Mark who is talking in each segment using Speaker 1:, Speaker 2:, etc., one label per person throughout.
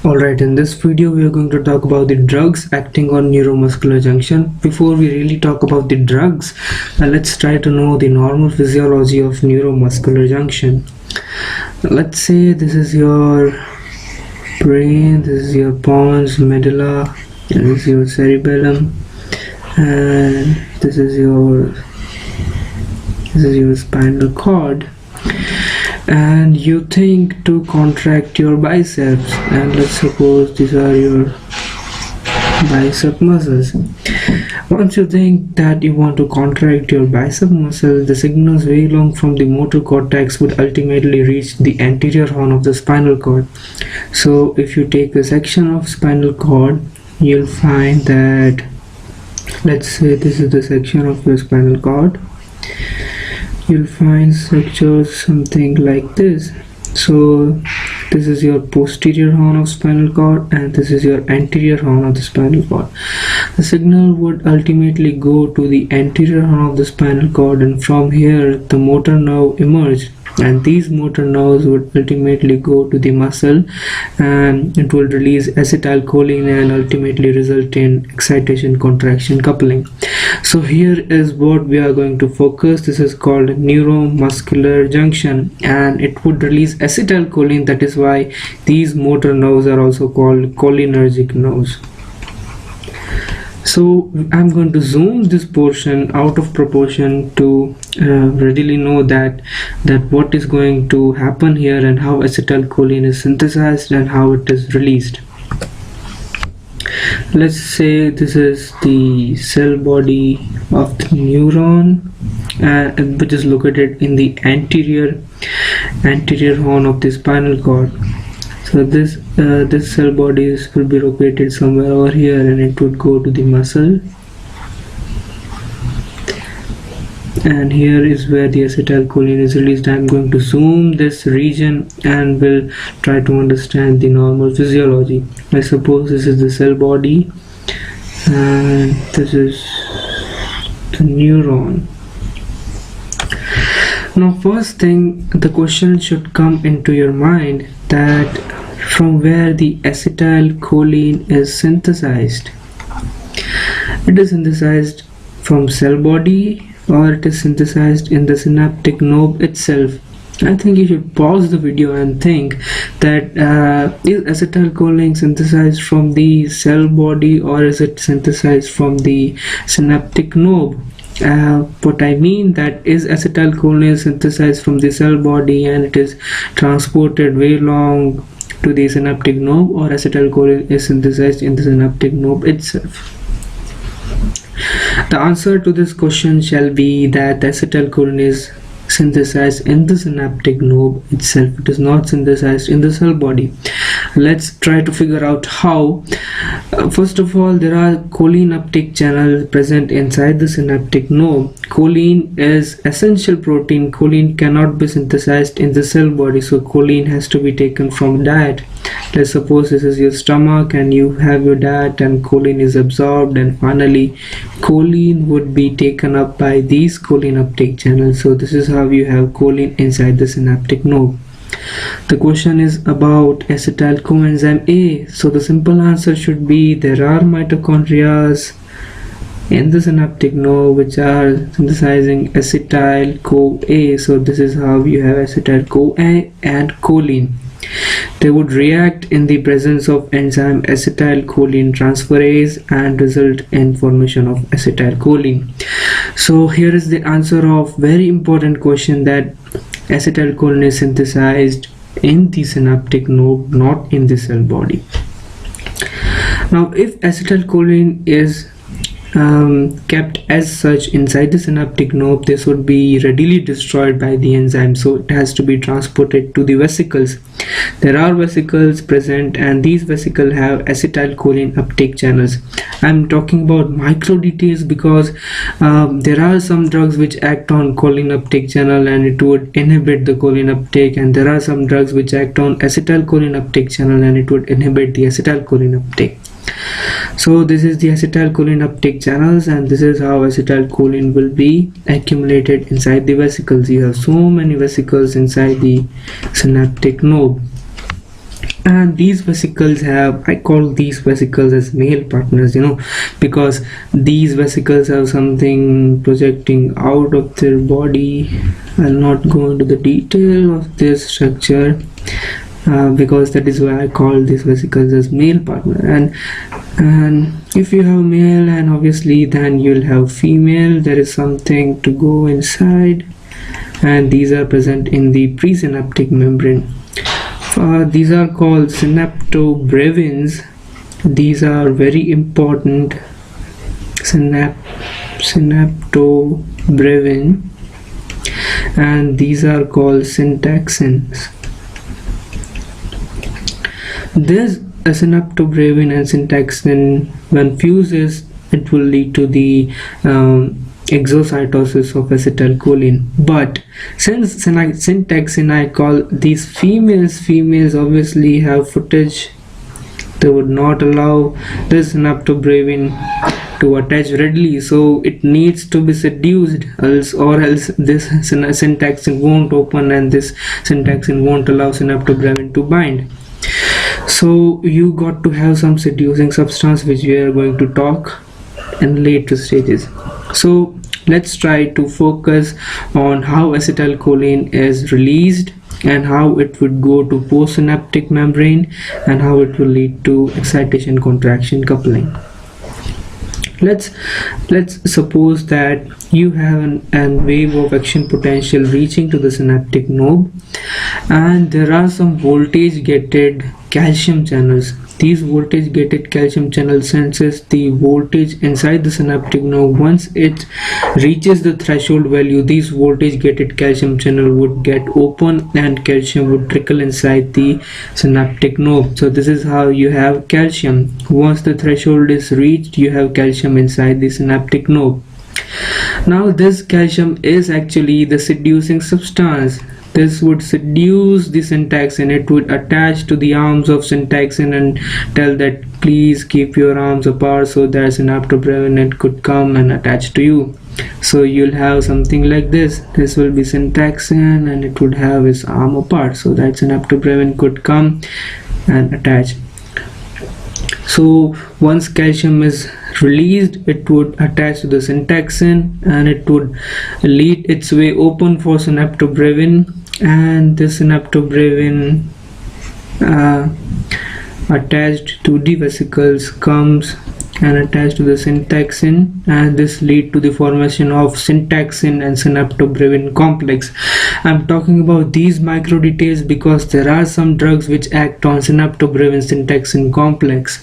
Speaker 1: Alright, in this video we are going to talk about the drugs acting on neuromuscular junction. Before we really talk about the drugs, let's try to know the normal physiology of neuromuscular junction. Let's say this is your brain, this is your pons, medulla, and this is your cerebellum, and this is your spinal cord. And you think to contract your biceps, and let's suppose these are your bicep muscles. Once you think that you want to contract your bicep muscle, the signals very long from the motor cortex would ultimately reach the anterior horn of the spinal cord. So if you take a section of spinal cord, you'll find that, let's say this is the section of your spinal cord, you'll find structures something like this. So this is your posterior horn of spinal cord and this is your anterior horn of the spinal cord. The signal would ultimately go to the anterior horn of the spinal cord, and from here the motor nerve emerged, and these motor nerves would ultimately go to the muscle and it will release acetylcholine and ultimately result in excitation contraction coupling. So here is what we are going to focus. This is called neuromuscular junction, and it would release acetylcholine. That is why these motor nerves are also called cholinergic nerves. So I'm going to zoom this portion out of proportion to readily know that what is going to happen here and how acetylcholine is synthesized and how it is released. Let's say this is the cell body of the neuron, which is located in the anterior horn of the spinal cord. So this cell body will be located somewhere over here, and it would go to the muscle, and here is where the acetylcholine is released. I'm going to zoom this region and will try to understand the normal physiology. I suppose this is the cell body and this is the neuron. Now first thing, the question should come into your mind that from where the acetylcholine is synthesized. It is synthesized from cell body, or it is synthesized in the synaptic knob itself. I think you should pause the video and think that is acetylcholine synthesized from the cell body, or is it synthesized from the synaptic knob? What I mean that is acetylcholine synthesized from the cell body and it is transported way long to the synaptic knob, or acetylcholine is synthesized in the synaptic knob itself? The answer to this question shall be that acetylcholine is synthesized in the synaptic knob itself. It is not synthesized in the cell body. Let's try to figure out how. First of all, there are choline uptake channels present inside the synaptic knob. Choline is essential protein. Choline cannot be synthesized in the cell body, so choline has to be taken from diet. Let's suppose this is your stomach and you have your diet and choline is absorbed, and finally choline would be taken up by these choline uptake channels. So this is how you have choline inside the synaptic knob. The question is about acetyl coenzyme A. So the simple answer should be there are mitochondria in the synaptic knob which are synthesizing acetyl CoA. So this is how you have acetyl CoA and choline. They would react in the presence of enzyme acetylcholine transferase and result in formation of acetylcholine. So here is the answer of very important question, that acetylcholine is synthesized in the synaptic knob, not in the cell body. Now if acetylcholine is kept as such inside the synaptic knob, this would be readily destroyed by the enzyme, so it has to be transported to the vesicles. There are vesicles present, and these vesicles have acetylcholine uptake channels. I'm talking about micro details because there are some drugs which act on choline uptake channel and it would inhibit the choline uptake, and there are some drugs which act on acetylcholine uptake channel and it would inhibit the acetylcholine uptake. So this is the acetylcholine uptake channels, and this is how acetylcholine will be accumulated inside the vesicles. You have so many vesicles inside the synaptic knob. And these vesicles have, I call these vesicles as male partners, because these vesicles have something projecting out of their body. I'll not go into the detail of this structure, because that is why I call these vesicles as male partner. And if you have male, and obviously then you'll have female, there is something to go inside, and these are present in the presynaptic membrane. These are called synaptobrevins. These are very important. Synaptobrevin, and these are called syntaxins. This synaptobrevin and syntaxin, when fuses, it will lead to the exocytosis of acetylcholine. But since syntaxin, I call these females obviously have footage. They would not allow this synaptobrevin to attach readily, so it needs to be seduced, else this syntaxin won't open, and this syntaxin won't allow synaptobrevin to bind. So you got to have some seducing substance, which we are going to talk in later stages. So let's try to focus on how acetylcholine is released, and how it would go to postsynaptic membrane, and how it will lead to excitation contraction coupling. Let's suppose that you have a wave of action potential reaching to the synaptic node, and there are some voltage gated calcium channels. These voltage gated calcium channel senses the voltage inside the synaptic node. Once it reaches the threshold value, these voltage gated calcium channel would get open, and calcium would trickle inside the synaptic node. So this is how you have calcium. Once the threshold is reached, you have calcium inside the synaptic node. Now this calcium is actually the seducing substance. This would seduce the syntaxin. It would attach to the arms of syntaxin and tell that please keep your arms apart, so that synaptobrevin could come and attach to you. So you'll have something like this. This will be syntaxin, and it would have its arm apart, so that synaptobrevin could come and attach. So once calcium is released, it would attach to the syntaxin, and it would lead its way open for synaptobrevin, and the synaptobrevin attached to the vesicles comes and attached to the syntaxin, and this lead to the formation of syntaxin and synaptobrevin complex. I'm talking about these micro details because there are some drugs which act on synaptobrevin syntaxin complex.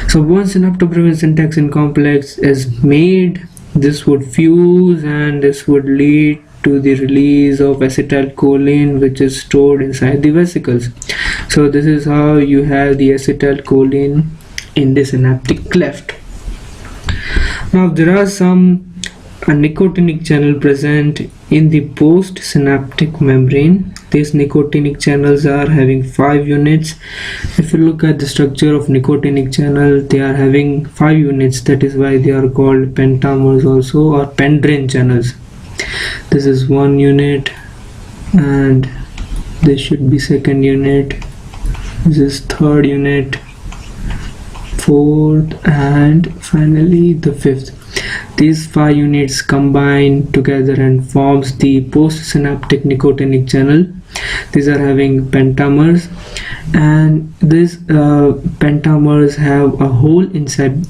Speaker 1: So once synaptobrevin syntaxin complex is made, this would fuse, and this would lead to the release of acetylcholine, which is stored inside the vesicles. So this is how you have the acetylcholine in the synaptic cleft. Now there are some nicotinic channel present in the post-synaptic membrane. These nicotinic channels are having 5 units. If you look at the structure of nicotinic channel, they are having 5 units. That is why they are called pentamers also, or pendrin channels. This is 1 unit, and this should be 2nd unit. This is 3rd unit, 4th, and finally the 5th. These 5 units combine together and forms the post-synaptic nicotinic channel. These are having pentamers, and these pentamers have a hole inside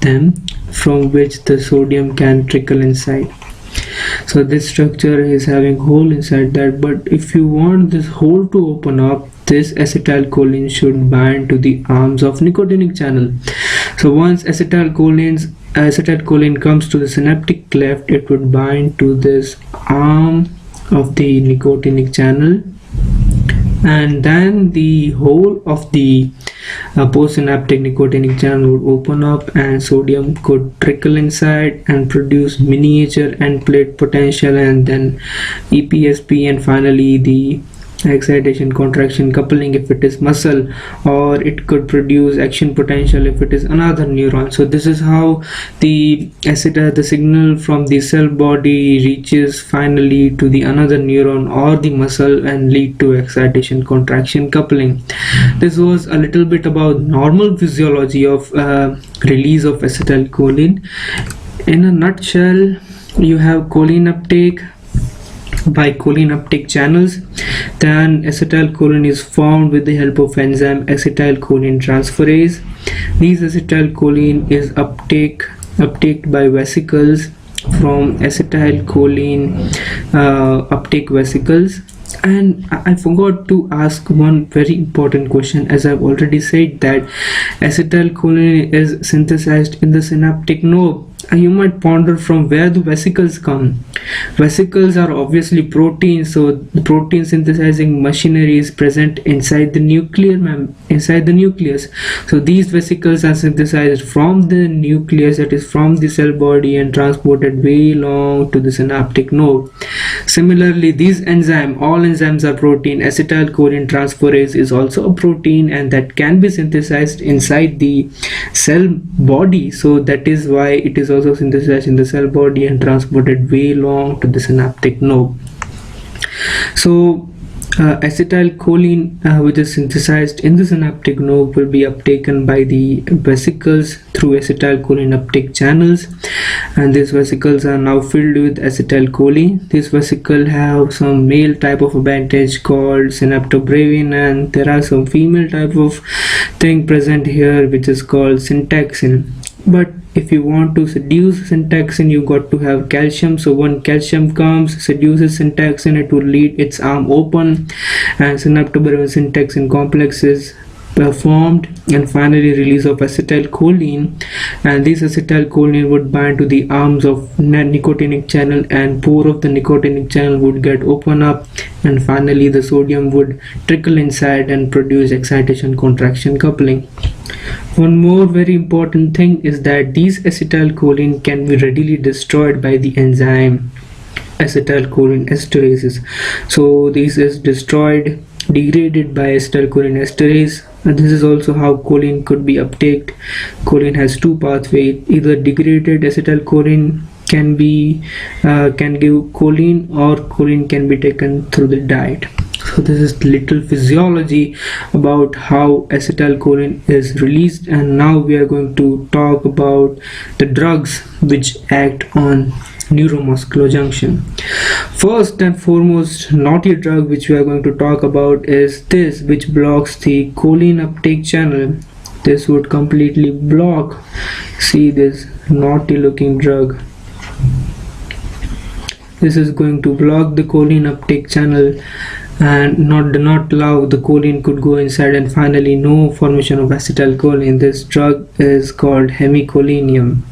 Speaker 1: them from which the sodium can trickle inside. So this structure is having hole inside that, but if you want this hole to open up, this acetylcholine should bind to the arms of nicotinic channel. So once acetylcholine comes to the synaptic cleft, it would bind to this arm of the nicotinic channel, and then the whole of the postsynaptic nicotinic channel would open up, and sodium could trickle inside and produce miniature end plate potential, and then EPSP, and finally the excitation contraction coupling if it is muscle, or it could produce action potential if it is another neuron. So this is how the signal from the cell body reaches finally to the another neuron or the muscle and lead to excitation contraction coupling. This was a little bit about normal physiology of release of acetylcholine. In a nutshell, you have choline uptake by choline uptake channels. Then acetylcholine is formed with the help of enzyme acetylcholine transferase. These acetylcholine is uptaked by vesicles from acetylcholine uptake vesicles. And I forgot to ask one very important question. As I've already said that acetylcholine is synthesized in the synaptic knob. You might ponder from where the vesicles come. Vesicles are obviously proteins, so the protein synthesizing machinery is present inside the nucleus. So these vesicles are synthesized from the nucleus, that is from the cell body, and transported way along to the synaptic node. Similarly, all enzymes are protein. Acetylcholine transferase is also a protein, and that can be synthesized inside the cell body. So that is why it is also synthesized in the cell body and transported way along to the synaptic node. So acetylcholine, which is synthesized in the synaptic node, will be uptaken by the vesicles through acetylcholine uptake channels, and these vesicles are now filled with acetylcholine. These vesicles have some male type of appendage called synaptobravin, and there are some female type of thing present here which is called syntaxin. But if you want to seduce syntaxin, you got to have calcium. So when calcium comes, seduces syntaxin, it will lead its arm open, and synaptobravin syntaxin complex is formed, and finally release of acetylcholine, and this acetylcholine would bind to the arms of nicotinic channel, and pore of the nicotinic channel would get open up, and finally the sodium would trickle inside and produce excitation contraction coupling. One more very important thing is that these acetylcholine can be readily destroyed by the enzyme acetylcholine esterases. So this is degraded by acetylcholine esterase, and this is also how choline could be uptaked. Choline has two pathways. Either degraded acetylcholine can give choline, or choline can be taken through the diet. So this is little physiology about how acetylcholine is released, and now we are going to talk about the drugs which act on neuromuscular junction. First and foremost naughty drug which we are going to talk about is this, which blocks the choline uptake channel. This would completely block, see this naughty looking drug. This is going to block the choline uptake channel and do not allow the choline could go inside, and finally no formation of acetylcholine. This drug is called hemicolinium.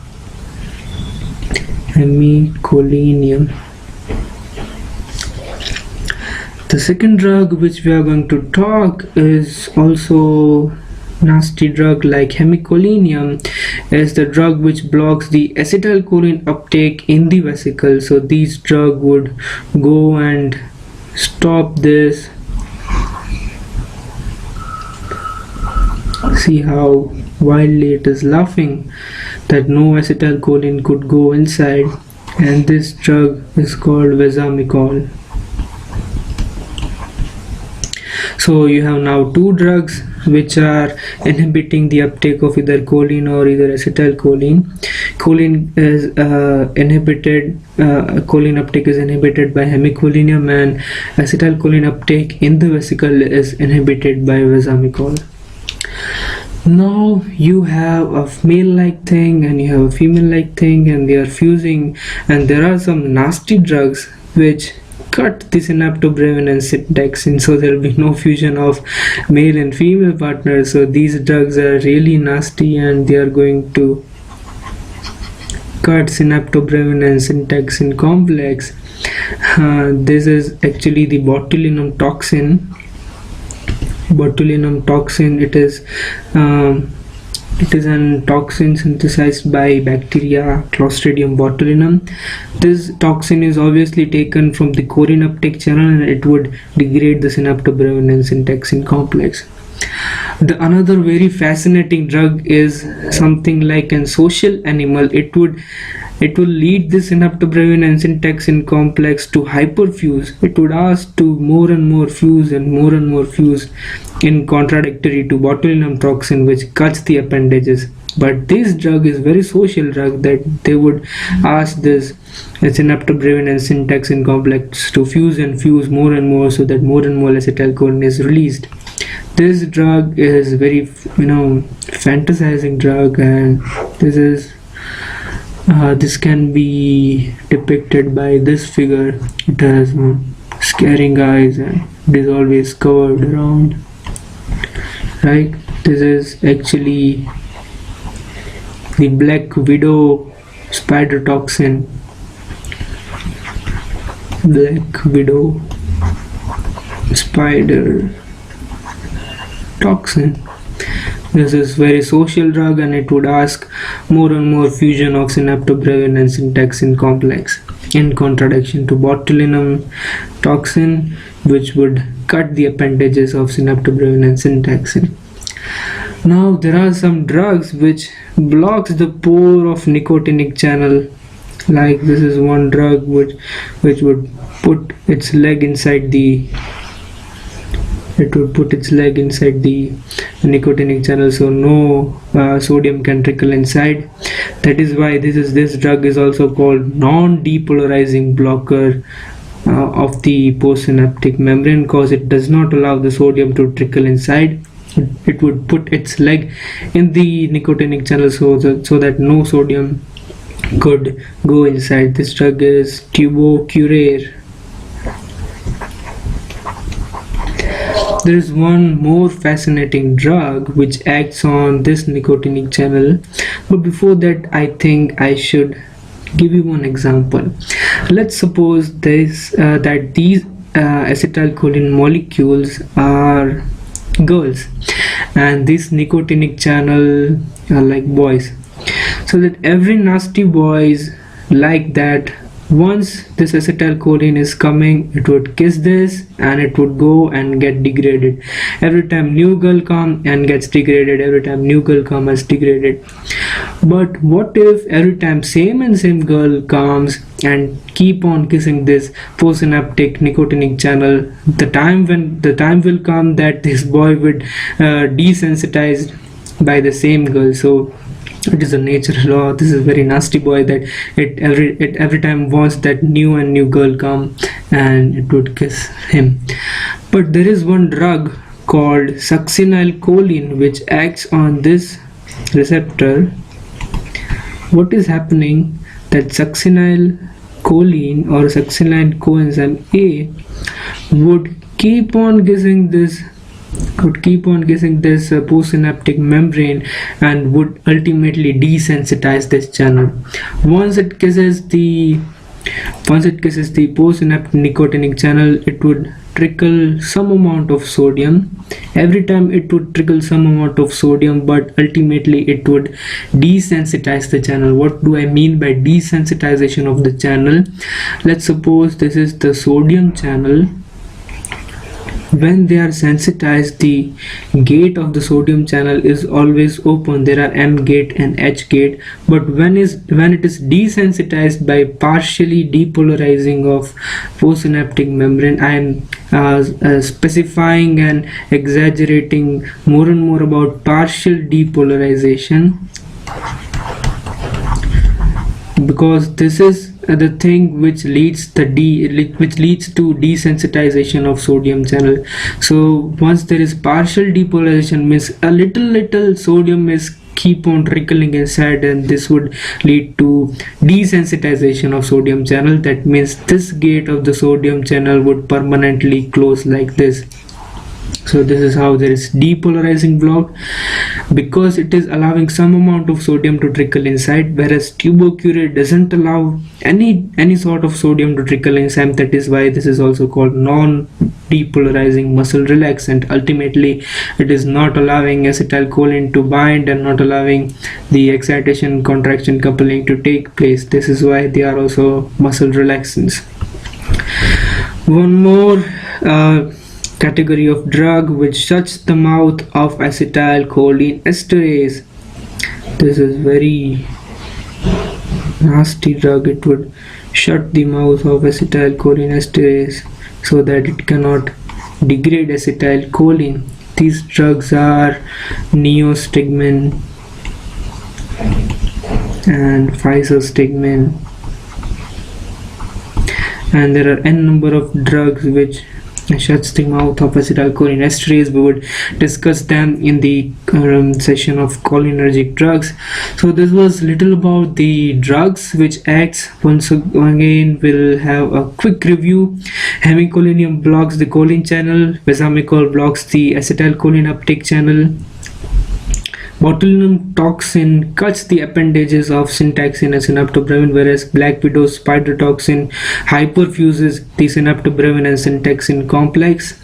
Speaker 1: The second drug which we are going to talk is also nasty drug like hemicolinium, is the drug which blocks the acetylcholine uptake in the vesicle. So these drug would go and stop this. See how wildly it is laughing that no acetylcholine could go inside, and this drug is called vesamicol. So you have now two drugs which are inhibiting the uptake of either choline or either acetylcholine. Choline is choline uptake is inhibited by hemicolinium, and acetylcholine uptake in the vesicle is inhibited by vesamicol. Now you have a male-like thing and you have a female-like thing, and they are fusing, and there are some nasty drugs which cut the synaptobravin and syntaxin, so there will be no fusion of male and female partners. So these drugs are really nasty, and they are going to cut synaptobravin and syntaxin complex. This is actually the botulinum toxin. It is It is a toxin synthesized by bacteria Clostridium botulinum. This toxin is obviously taken from the chorianoptic channel, and it would degrade the synaptobrevin and syntaxin complex. The another very fascinating drug is something like a social animal. It will lead the synaptobrevin and syntaxin complex to hyperfuse. It would ask to more and more fuse and more fuse, in contradictory to botulinum toxin, which cuts the appendages. But this drug is very social drug, that they would ask this synaptobrevin and syntaxin complex to fuse and fuse more and more, so that more and more acetylcholine is released. This drug is very fantasizing drug, and this can be depicted by this figure. It has scaring eyes, and it is always covered around, right? This is actually the black widow spider toxin. Black widow spider toxin. This is very social drug, and it would ask more and more fusion of synaptobrevin and syntaxin complex, in contradiction to botulinum toxin, which would cut the appendages of synaptobrevin and syntaxin. Now there are some drugs which blocks the pore of nicotinic channel. Like this is one drug which would put its leg inside the nicotinic channel, so no sodium can trickle inside. That is why this drug is also called non-depolarizing blocker of the postsynaptic membrane, because it does not allow the sodium to trickle inside. It would put its leg in the nicotinic channel so that no sodium could go inside. This drug is tubocurare. There is one more fascinating drug which acts on this nicotinic channel, but before that I think I should give you one example. Let's suppose that these acetylcholine molecules are girls, and this nicotinic channel are like boys, so that every nasty boys like that, once this acetylcholine is coming, it would kiss this and it would go and get degraded. Every time new girl come and gets degraded, every time new girl come as degraded. But what if every time same girl comes and keep on kissing this postsynaptic nicotinic channel, the time will come that this boy would desensitized by the same girl. So it is a natural law. This is a very nasty boy that it every time wants that new girl come and it would kiss him. But there is one drug called succinylcholine which acts on this receptor. What is happening, that succinylcholine or succinyl coenzyme A would keep on kissing this postsynaptic membrane and would ultimately desensitize this channel. Once it kisses the postsynaptic nicotinic channel, it would trickle some amount of sodium. Every time it would trickle some amount of sodium, but ultimately it would desensitize the channel. What do I mean by desensitization of the channel? Let's suppose this is the sodium channel. When they are sensitized, the gate of the sodium channel is always open. There are M gate and H gate. But when it is desensitized by partially depolarizing of postsynaptic membrane, I am specifying and exaggerating more and more about partial depolarization, because this is the thing which leads to desensitization of sodium channel. So once there is partial depolarization, means a little sodium is keep on trickling inside, and this would lead to desensitization of sodium channel. That means this gate of the sodium channel would permanently close like this. So this is how there is depolarizing block, because it is allowing some amount of sodium to trickle inside, whereas tuberculate doesn't allow any sort of sodium to trickle inside. That is why this is also called non-depolarizing muscle relaxant. Ultimately, it is not allowing acetylcholine to bind and not allowing the excitation contraction coupling to take place. This is why they are also muscle relaxants. One more category of drug which shuts the mouth of acetylcholine esterase. This is very nasty drug. It would shut the mouth of acetylcholine esterase so that it cannot degrade acetylcholine. These drugs are neostigmine and physostigmine, and there are n number of drugs which shuts the mouth of acetylcholine esterase. We would discuss them in the session of cholinergic drugs. So this was little about the drugs which acts. Once again we'll have a quick review. Hemicholinum blocks the choline channel, besamicol blocks the acetylcholine uptake channel. Botulinum toxin cuts the appendages of syntaxin and synaptobrevin, whereas black widow spider toxin hyperfuses the synaptobrevin and syntaxin complex.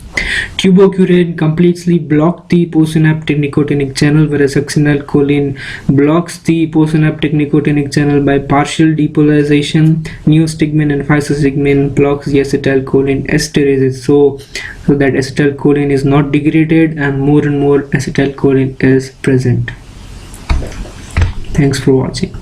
Speaker 1: Tuberculate completely blocked the postsynaptic nicotinic channel, whereas acetylcholine blocks the postsynaptic nicotinic channel by partial depolarization. Neostigmine and physostigmine blocks the acetylcholine esterases, so that acetylcholine is not degraded and more acetylcholine is present. Thanks for watching.